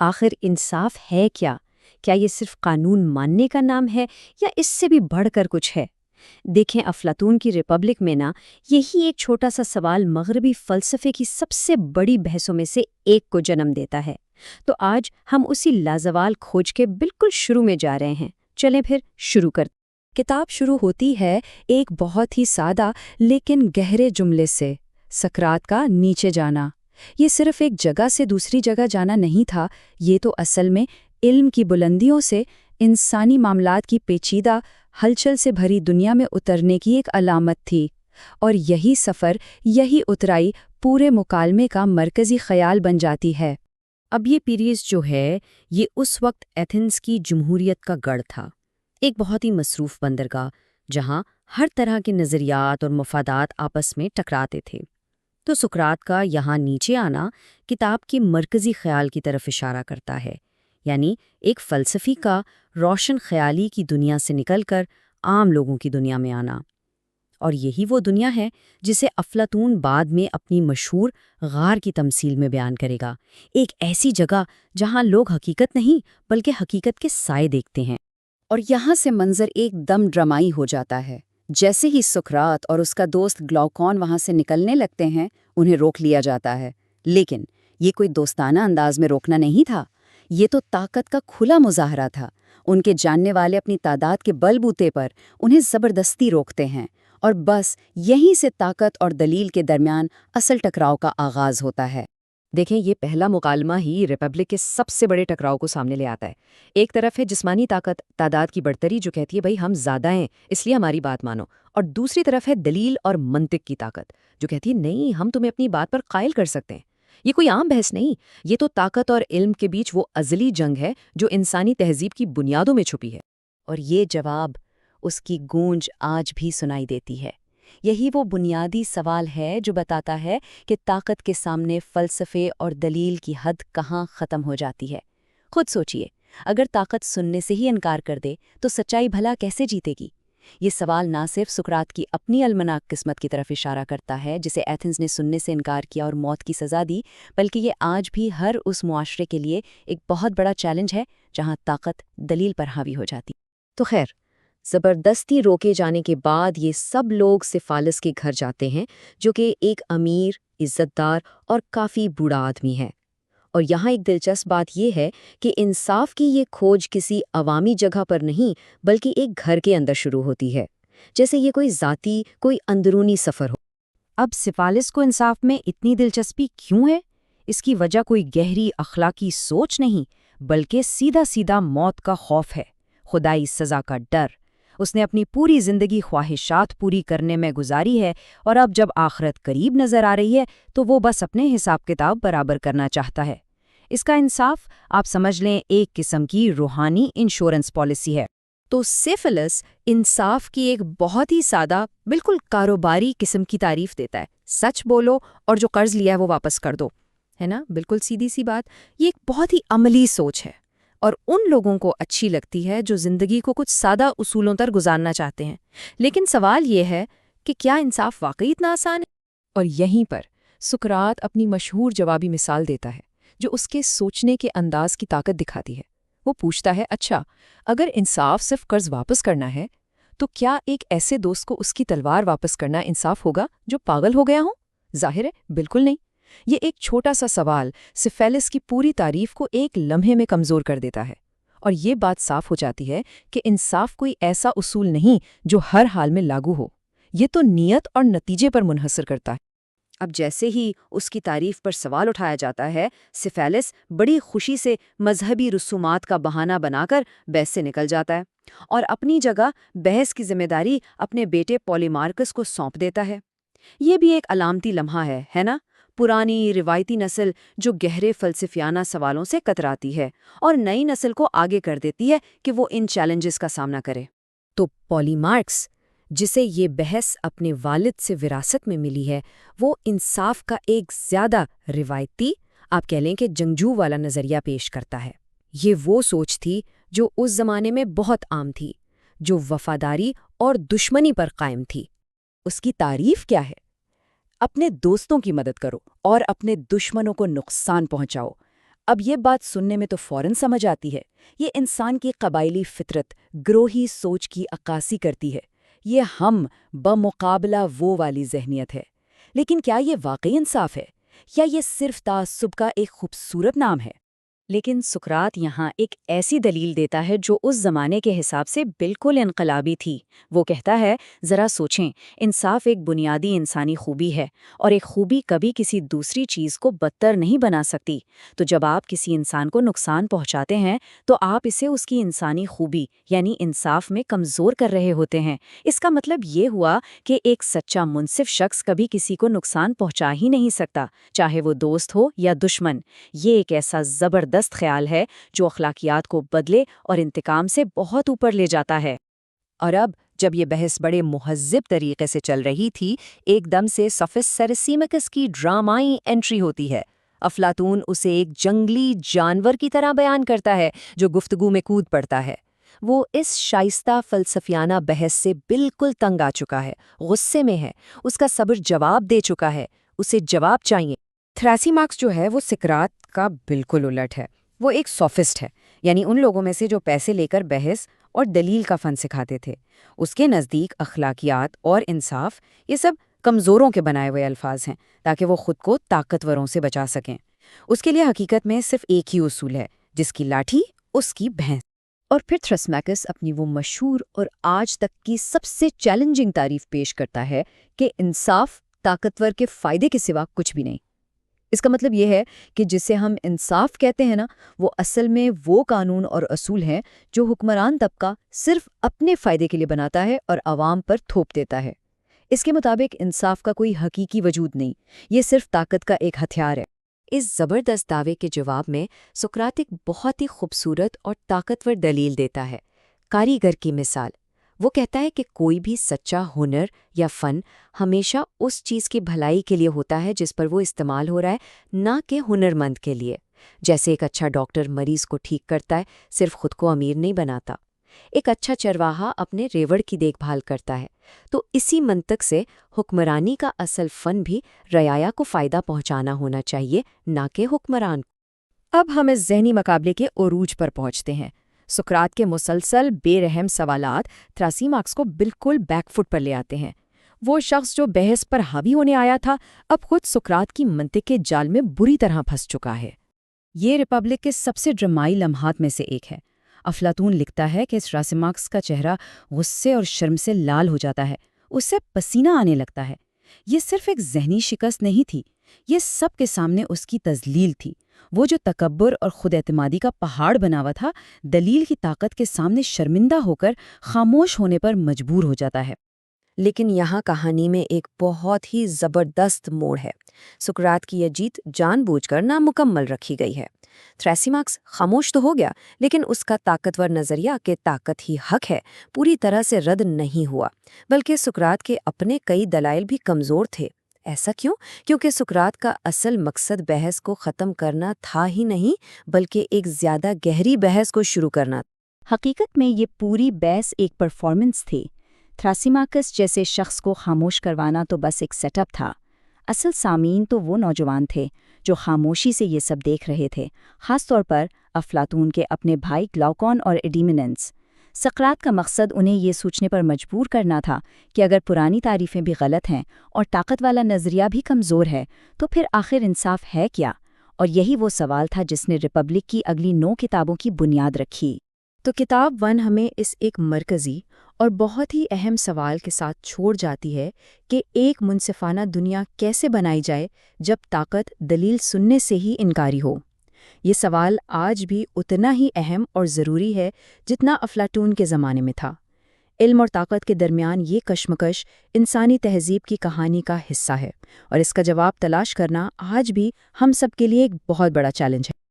آخر انصاف ہے کیا؟ کیا یہ صرف قانون ماننے کا نام ہے یا اس سے بھی بڑھ کر کچھ ہے؟ دیکھیں، افلاطون کی ریپبلک میں یہی ایک چھوٹا سا سوال مغربی فلسفے کی سب سے بڑی بحثوں میں سے ایک کو جنم دیتا ہے۔ تو آج ہم اسی لازوال کھوج کے بالکل شروع میں جا رہے ہیں۔ چلیں پھر شروع کرتے۔ کتاب شروع ہوتی ہے ایک بہت ہی سادہ لیکن گہرے جملے سے، سقراط کا نیچے جانا۔ یہ صرف ایک جگہ سے دوسری جگہ جانا نہیں تھا، یہ تو اصل میں علم کی بلندیوں سے انسانی معاملات کی پیچیدہ ہلچل سے بھری دنیا میں اترنے کی ایک علامت تھی، اور یہی سفر، یہی اترائی پورے مکالمے کا مرکزی خیال بن جاتی ہے۔ اب یہ پیریڈ جو ہے، یہ اس وقت ایتھنز کی جمہوریت کا گڑھ تھا، ایک بہت ہی مصروف بندرگاہ جہاں ہر طرح کے نظریات اور مفادات آپس میں ٹکراتے تھے۔ تو سقراط کا یہاں نیچے آنا کتاب کے مرکزی خیال کی طرف اشارہ کرتا ہے، یعنی ایک فلسفی کا روشن خیالی کی دنیا سے نکل کر عام لوگوں کی دنیا میں آنا۔ اور یہی وہ دنیا ہے جسے افلاطون بعد میں اپنی مشہور غار کی تمثیل میں بیان کرے گا، ایک ایسی جگہ جہاں لوگ حقیقت نہیں بلکہ حقیقت کے سائے دیکھتے ہیں۔ اور یہاں سے منظر ایک دم ڈرامائی ہو جاتا ہے۔ جیسے ہی سقراط اور اس کا دوست گلاؤکون وہاں سے نکلنے لگتے ہیں، انہیں روک لیا جاتا ہے۔ لیکن یہ کوئی دوستانہ انداز میں روکنا نہیں تھا، یہ تو طاقت کا کھلا مظاہرہ تھا۔ ان کے جاننے والے اپنی تعداد کے بل بوتے پر انہیں زبردستی روکتے ہیں، اور بس یہیں سے طاقت اور دلیل کے درمیان اصل ٹکراؤ کا آغاز ہوتا ہے۔ دیکھیں، یہ پہلا مکالمہ ہی ریپبلک کے سب سے بڑے ٹکراؤ کو سامنے لے آتا ہے۔ ایک طرف ہے جسمانی طاقت، تعداد کی بڑھتری جو کہتی ہے بھئی ہم زیادہ ہیں اس لیے ہماری بات مانو، اور دوسری طرف ہے دلیل اور منطق کی طاقت جو کہتی ہے نہیں، ہم تمہیں اپنی بات پر قائل کر سکتے ہیں۔ یہ کوئی عام بحث نہیں، یہ تو طاقت اور علم کے بیچ وہ ازلی جنگ ہے جو انسانی تہذیب کی بنیادوں میں چھپی ہے۔ اور یہ جواب، اس کی گونج آج بھی سنائی دیتی ہے۔ یہی وہ بنیادی سوال ہے جو بتاتا ہے کہ طاقت کے سامنے فلسفے اور دلیل کی حد کہاں ختم ہو جاتی ہے۔ خود سوچئے، اگر طاقت سننے سے ہی انکار کر دے تو سچائی بھلا کیسے جیتے گی؟ یہ سوال نہ صرف سقراط کی اپنی المناک قسمت کی طرف اشارہ کرتا ہے جسے ایتھنز نے سننے سے انکار کیا اور موت کی سزا دی، بلکہ یہ آج بھی ہر اس معاشرے کے لیے ایک بہت بڑا چیلنج ہے جہاں طاقت دلیل پر حاوی ہو جاتی۔ تو خیر، زبردستی روکے جانے کے بعد یہ سب لوگ سفالس کے گھر جاتے ہیں، جو کہ ایک امیر، عزت دار اور کافی بوڑھا آدمی ہے۔ اور یہاں ایک دلچسپ بات یہ ہے کہ انصاف کی یہ کھوج کسی عوامی جگہ پر نہیں بلکہ ایک گھر کے اندر شروع ہوتی ہے، جیسے یہ کوئی ذاتی، کوئی اندرونی سفر ہو۔ اب سفالس کو انصاف میں اتنی دلچسپی کیوں ہے؟ اس کی وجہ کوئی گہری اخلاقی سوچ نہیں بلکہ سیدھا سیدھا موت کا خوف ہے، خدائی سزا کا ڈر۔ اس نے اپنی پوری زندگی خواہشات پوری کرنے میں گزاری ہے، اور اب جب آخرت قریب نظر آ رہی ہے تو وہ بس اپنے حساب کتاب برابر کرنا چاہتا ہے۔ اس کا انصاف آپ سمجھ لیں ایک قسم کی روحانی انشورنس پالیسی ہے۔ تو سفالس انصاف کی ایک بہت ہی سادہ، بالکل کاروباری قسم کی تعریف دیتا ہے۔ سچ بولو اور جو قرض لیا ہے وہ واپس کر دو، ہے نا؟ بالکل سیدھی سی بات۔ یہ ایک بہت ہی عملی سوچ ہے، اور ان لوگوں کو اچھی لگتی ہے جو زندگی کو کچھ سادہ اصولوں تر گزارنا چاہتے ہیں۔ لیکن سوال یہ ہے کہ کیا انصاف واقعی اتنا آسان ہے؟ اور یہیں پر سقراط اپنی مشہور جوابی مثال دیتا ہے جو اس کے سوچنے کے انداز کی طاقت دکھاتی ہے۔ وہ پوچھتا ہے، اچھا، اگر انصاف صرف قرض واپس کرنا ہے تو کیا ایک ایسے دوست کو اس کی تلوار واپس کرنا انصاف ہوگا جو پاگل ہو گیا ہو؟ ظاہر ہے بالکل نہیں۔ یہ ایک چھوٹا سا سوال سفالس کی پوری تعریف کو ایک لمحے میں کمزور کر دیتا ہے، اور یہ بات صاف ہو جاتی ہے کہ انصاف کوئی ایسا اصول نہیں جو ہر حال میں لاگو ہو، یہ تو نیت اور نتیجے پر منحصر کرتا ہے۔ اب جیسے ہی اس کی تعریف پر سوال اٹھایا جاتا ہے، سفالس بڑی خوشی سے مذہبی رسومات کا بہانہ بنا کر بحث سے نکل جاتا ہے، اور اپنی جگہ بحث کی ذمہ داری اپنے بیٹے پولیمارکس کو سونپ دیتا ہے۔ یہ بھی ایک علامتی لمحہ ہے نا؟ پرانی روایتی نسل جو گہرے فلسفیانہ سوالوں سے کتراتی ہے، اور نئی نسل کو آگے کر دیتی ہے کہ وہ ان چیلنجز کا سامنا کرے۔ تو پولیمارکس، جسے یہ بحث اپنے والد سے وراثت میں ملی ہے، وہ انصاف کا ایک زیادہ روایتی، آپ کہہ لیں کہ جنگجو والا نظریہ پیش کرتا ہے۔ یہ وہ سوچ تھی جو اس زمانے میں بہت عام تھی، جو وفاداری اور دشمنی پر قائم تھی۔ اس کی تعریف کیا ہے؟ اپنے دوستوں کی مدد کرو اور اپنے دشمنوں کو نقصان پہنچاؤ۔ اب یہ بات سننے میں تو فوراً سمجھ آتی ہے، یہ انسان کی قبائلی فطرت، گروہی سوچ کی عکاسی کرتی ہے۔ یہ ہم بمقابلہ وہ والی ذہنیت ہے۔ لیکن کیا یہ واقعی انصاف ہے، یا یہ صرف تعصب کا ایک خوبصورت نام ہے؟ لیکن سقراط یہاں ایک ایسی دلیل دیتا ہے جو اس زمانے کے حساب سے بالکل انقلابی تھی۔ وہ کہتا ہے، ذرا سوچیں، انصاف ایک بنیادی انسانی خوبی ہے، اور ایک خوبی کبھی کسی دوسری چیز کو بدتر نہیں بنا سکتی۔ تو جب آپ کسی انسان کو نقصان پہنچاتے ہیں تو آپ اسے اس کی انسانی خوبی یعنی انصاف میں کمزور کر رہے ہوتے ہیں۔ اس کا مطلب یہ ہوا کہ ایک سچا منصف شخص کبھی کسی کو نقصان پہنچا ہی نہیں سکتا، چاہے وہ دوست ہو یا دشمن۔ یہ ایک ایسا زبردست خیال ہے جو اخلاقیات کو بدلے اور انتقام سے بہت اوپر لے جاتا ہے۔ اور اب جب یہ بحث بڑے مہذب طریقے سے چل رہی تھی، ایک دم سے سفس سیرسیمکس کی ڈرامائی انٹری ہوتی ہے۔ افلاطون اسے ایک جنگلی جانور کی طرح بیان کرتا ہے جو گفتگو میں کود پڑتا ہے۔ وہ اس شائستہ فلسفیانہ بحث سے بالکل تنگ آ چکا ہے، غصے میں ہے، اس کا صبر جواب دے چکا ہے، اسے جواب چاہیے۔ تھراسیماکس جو ہے وہ سقراط کا بالکل الٹ ہے۔ وہ ایک سوفسٹ ہے، یعنی ان لوگوں میں سے جو پیسے لے کر بحث اور دلیل کا فن سکھاتے تھے۔ اس کے نزدیک اخلاقیات اور انصاف یہ سب کمزوروں کے بنائے ہوئے الفاظ ہیں تاکہ وہ خود کو طاقتوروں سے بچا سکیں۔ اس کے لیے حقیقت میں صرف ایک ہی اصول ہے، جس کی لاٹھی اس کی بھینس۔ اور پھر تھراسیماکس اپنی وہ مشہور اور آج تک کی سب سے چیلنجنگ تعریف پیش کرتا ہے کہ انصاف طاقتور کے فائدے کے سوا کچھ بھی نہیں۔ اس کا مطلب یہ ہے کہ جسے ہم انصاف کہتے ہیں نا، وہ اصل میں وہ قانون اور اصول ہیں جو حکمران طبقہ صرف اپنے فائدے کے لیے بناتا ہے اور عوام پر تھوپ دیتا ہے۔ اس کے مطابق انصاف کا کوئی حقیقی وجود نہیں، یہ صرف طاقت کا ایک ہتھیار ہے۔ اس زبردست دعوے کے جواب میں سقراط ایک بہت ہی خوبصورت اور طاقتور دلیل دیتا ہے، کاریگر کی مثال۔ وہ کہتا ہے کہ کوئی بھی سچا ہنر یا فن ہمیشہ اس چیز کی بھلائی کے لیے ہوتا ہے جس پر وہ استعمال ہو رہا ہے، نہ کہ ہنرمند کے لیے۔ جیسے ایک اچھا ڈاکٹر مریض کو ٹھیک کرتا ہے، صرف خود کو امیر نہیں بناتا۔ ایک اچھا چرواہا اپنے ریوڑ کی دیکھ بھال کرتا ہے۔ تو اسی منطق سے حکمرانی کا اصل فن بھی رعایا کو فائدہ پہنچانا ہونا چاہیے، نہ کہ حکمران کو۔ اب ہم اس ذہنی مقابلے کے عروج پر پہنچتے ہیں۔ سقراط کے مسلسل بے رحم سوالات تھراسیماکس کو بالکل بیک فٹ پر لے آتے ہیں۔ وہ شخص جو بحث پر حاوی ہونے آیا تھا، اب خود سقراط کی منطق کے جال میں بری طرح پھنس چکا ہے۔ یہ ریپبلک کے سب سے ڈرامائی لمحات میں سے ایک ہے۔ افلاطون لکھتا ہے کہ تھراسیماکس کا چہرہ غصے اور شرم سے لال ہو جاتا ہے، اس سے پسینہ آنے لگتا ہے۔ یہ صرف ایک ذہنی شکست نہیں تھی، یہ سب کے سامنے اس کی تذلیل تھی۔ وہ جو تکبر اور خود اعتمادی کا پہاڑ بنا ہوا تھا، دلیل کی طاقت کے سامنے شرمندہ ہو کر خاموش ہونے پر مجبور ہو جاتا ہے۔ لیکن یہاں کہانی میں ایک بہت ہی زبردست موڑ ہے۔ سقراط کی یہ جیت جان بوجھ کر نامکمل رکھی گئی ہے۔ تھراسیماکس خاموش تو ہو گیا، لیکن اس کا طاقتور نظریہ کہ طاقت ہی حق ہے پوری طرح سے رد نہیں ہوا، بلکہ سقراط کے اپنے کئی دلائل بھی کمزور تھے۔ ایسا کیوں؟ کیونکہ سقراط کا اصل مقصد بحث کو ختم کرنا تھا ہی نہیں، بلکہ ایک زیادہ گہری بحث کو شروع کرنا۔ حقیقت میں یہ پوری بحث ایک پرفارمنس تھی۔ تھراسیماکس جیسے شخص کو خاموش کروانا تو بس ایک سیٹ اپ تھا۔ اصل سامعین تو وہ نوجوان تھے جو خاموشی سے یہ سب دیکھ رہے تھے، خاص طور پر افلاطون کے اپنے بھائی گلاؤکون اور ایڈیمنس۔ سقراط کا مقصد انہیں یہ سوچنے پر مجبور کرنا تھا کہ اگر پرانی تعریفیں بھی غلط ہیں اور طاقت والا نظریہ بھی کمزور ہے، تو پھر آخر انصاف ہے کیا؟ اور یہی وہ سوال تھا جس نے ریپبلک کی اگلی 9 کتابوں کی بنیاد رکھی۔ تو کتاب 1 ہمیں اس ایک مرکزی اور بہت ہی اہم سوال کے ساتھ چھوڑ جاتی ہے کہ ایک منصفانہ دنیا کیسے بنائی جائے جب طاقت دلیل سننے سے ہی انکاری ہو۔ یہ سوال آج بھی اتنا ہی اہم اور ضروری ہے جتنا افلاطون کے زمانے میں تھا۔ علم اور طاقت کے درمیان یہ کشمکش انسانی تہذیب کی کہانی کا حصہ ہے، اور اس کا جواب تلاش کرنا آج بھی ہم سب کے لیے ایک بہت بڑا چیلنج ہے۔